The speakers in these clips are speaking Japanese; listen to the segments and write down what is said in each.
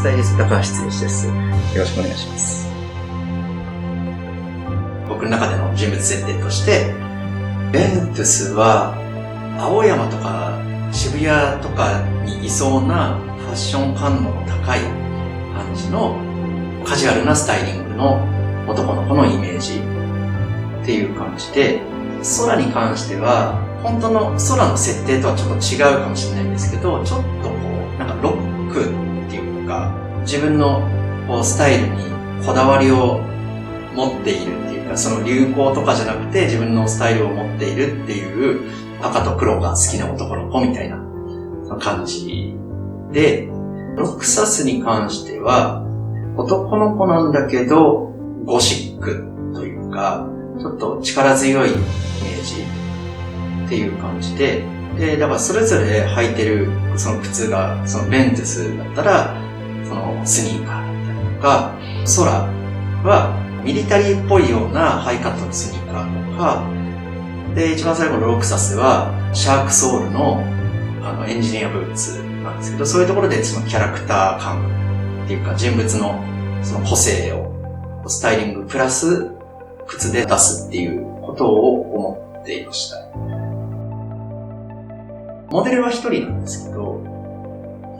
タイリスト高橋剛です。よろしくお願いします。僕の中での人物設定として、ベントゥスは青山とか渋谷とかにいそうなファッション感度の高い感じのカジュアルなスタイリングの男の子のイメージっていう感じで、空に関しては本当の空の設定とはちょっと違うかもしれないんですけど、ちょっとこうなんかロックっていうか自分のこうスタイルにこだわりを持っているっていうか、その流行とかじゃなくて自分のスタイルを持っているっていう赤と黒が好きな男の子みたいな感じで、ロクサスに関しては男の子なんだけどゴシックというかちょっと力強いイメージっていう感じで、だからそれぞれ履いてるその靴が、そのベントゥスだったらそのスニーカーだったりとか、空はミリタリーっぽいようなハイカットのスニーカーとかで、一番最後のロクサスはシャークソールのエンジニアブーツなんですけど、そういうところでそのキャラクター感っていうか人物のその個性をスタイリングプラス靴で出すっていうことを思っていました。モデルは一人なんですけど、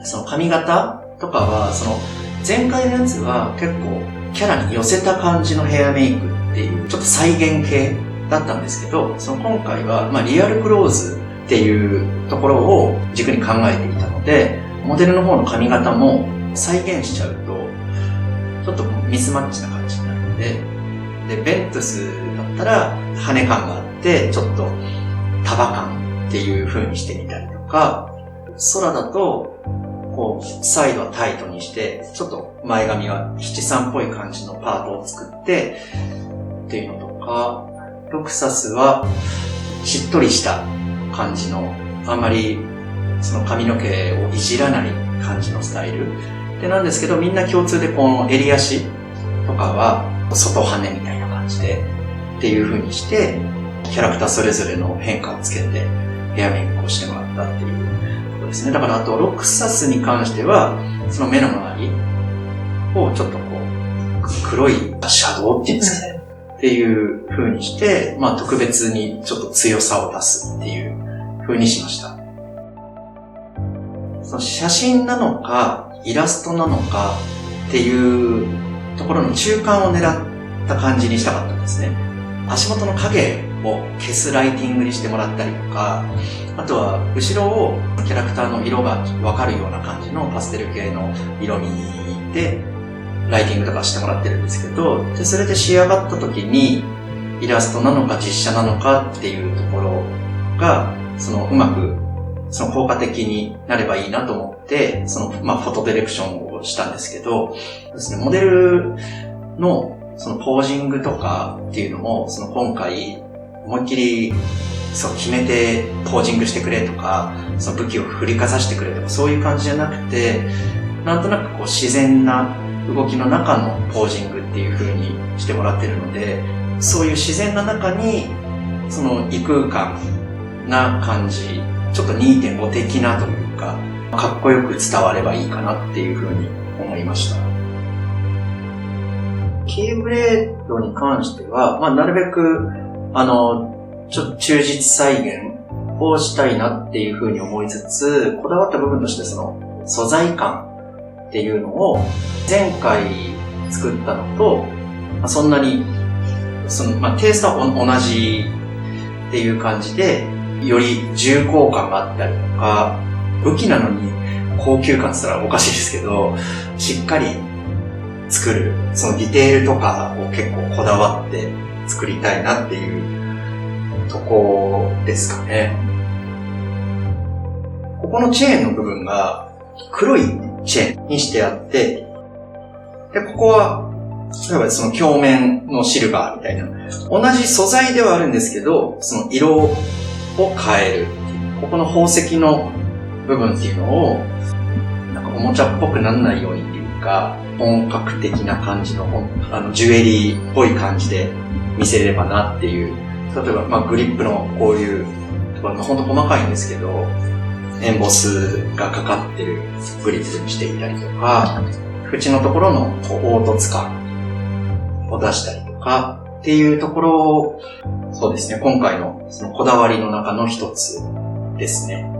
その髪型とかはその前回のやつは結構キャラに寄せた感じのヘアメイクっていうちょっと再現系だったんですけど、その今回はリアルクローズっていうところを軸に考えていたので、モデルの方の髪型も再現しちゃうとちょっとミスマッチな感じになるので、ベントゥスだったら羽感があってちょっと束感っていう風にしてみたりとか、空だとこうサイドはタイトにしてちょっと前髪は七三っぽい感じのパートを作ってっていうのとか、ロクサスはしっとりした感じの、あんまりその髪の毛をいじらない感じのスタイルでなんですけど、みんな共通でこの襟足とかは外羽みたいな感じでっていう風にしてキャラクターそれぞれの変化をつけてヘアメイクをしてもらったっていうことですね。だからあとロクサスに関してはその目の周りをちょっとこう黒いシャドウっていうんですかねっていう風にして、特別にちょっと強さを出すっていう風にしました。その写真なのかイラストなのかっていうところの中間を狙った感じにしたかったんですね。足元の影を消すライティングにしてもらったりとか、あとは後ろをキャラクターの色がわかるような感じのパステル系の色味でライティングとかしてもらってるんですけど、でそれで仕上がった時にイラストなのか実写なのかっていうところがそのうまくその効果的になればいいなと思ってそのフォトディレクションをしたんですけどですね、モデルのそのポージングとかっていうのもその今回思いっきりそう決めてポージングしてくれとかその武器を振りかざしてくれとかそういう感じじゃなくて、なんとなくこう自然な動きの中のポージングっていう風にしてもらってるので、そういう自然な中にその異空間な感じ、ちょっと 2.5 的なというかかっこよく伝わればいいかなっていう風に思いました。キーブレードに関しては、なるべくちょっと忠実再現をしたいなっていう風に思いつつ、こだわった部分としてその素材感っていうのを前回作ったのと、そんなにその、テイストは同じっていう感じで、より重厚感があったりとか、武器なのに高級感って言ったらおかしいですけど、しっかり作るそのディテールとかを結構こだわって作りたいなっていうとこですかね。ここのチェーンの部分が黒いチェーンにしてあって、で、ここは、例えばその鏡面のシルバーみたいな。同じ素材ではあるんですけど、その色を変える。ここの宝石の部分っていうのを、なんかおもちゃっぽくならないようにっていうか、本格的な感じの、ジュエリーっぽい感じで見せればなっていう。例えば、グリップのこういうところがほんと細かいんですけど、エンボスがかかってるグリップにしていたりとか、縁のところの凹凸感を出したりとかっていうところを、そうですね、今回のそのこだわりの中の一つですね。